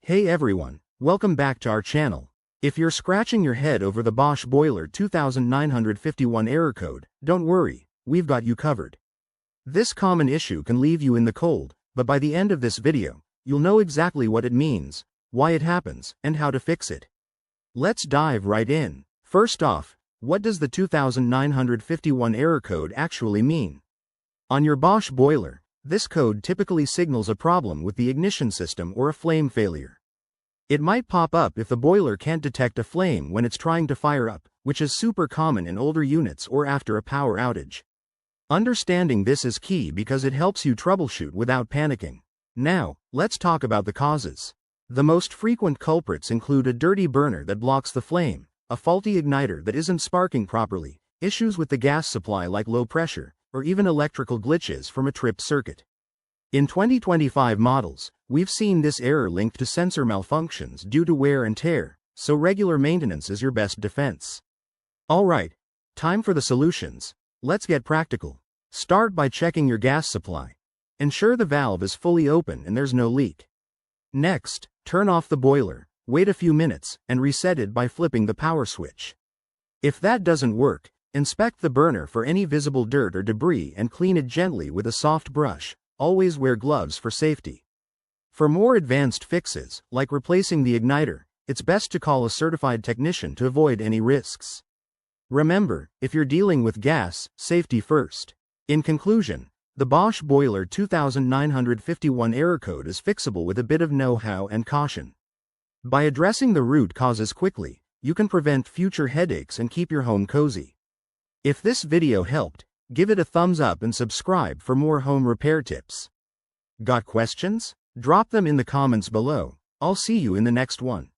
Hey everyone, welcome back to our channel. If you're scratching your head over the Bosch boiler 2951 error code, don't worry, we've got you covered. This common issue can leave you in the cold, but by the end of this video, you'll know exactly what it means, why it happens, and how to fix it. Let's dive right in. First off, what does the 2951 error code actually mean? On your Bosch boiler, this code typically signals a problem with the ignition system or a flame failure. It might pop up if the boiler can't detect a flame when it's trying to fire up, which is super common in older units or after a power outage. Understanding this is key because it helps you troubleshoot without panicking. Now, let's talk about the causes. The most frequent culprits include a dirty burner that blocks the flame, a faulty igniter that isn't sparking properly, issues with the gas supply like low pressure, or even electrical glitches from a tripped circuit. In 2025 models, we've seen this error linked to sensor malfunctions due to wear and tear, so regular maintenance is your best defense. Alright, time for the solutions. Let's get practical. Start by checking your gas supply. Ensure the valve is fully open and there's no leak. Next, turn off the boiler, wait a few minutes, and reset it by flipping the power switch. If that doesn't work, inspect the burner for any visible dirt or debris and clean it gently with a soft brush. Always wear gloves for safety. For more advanced fixes, like replacing the igniter, it's best to call a certified technician to avoid any risks. Remember, if you're dealing with gas, safety first. In conclusion, the Bosch boiler 2951 error code is fixable with a bit of know-how and caution. By addressing the root causes quickly, you can prevent future headaches and keep your home cozy. If this video helped, give it a thumbs up and subscribe for more home repair tips. Got questions? Drop them in the comments below. I'll see you in the next one.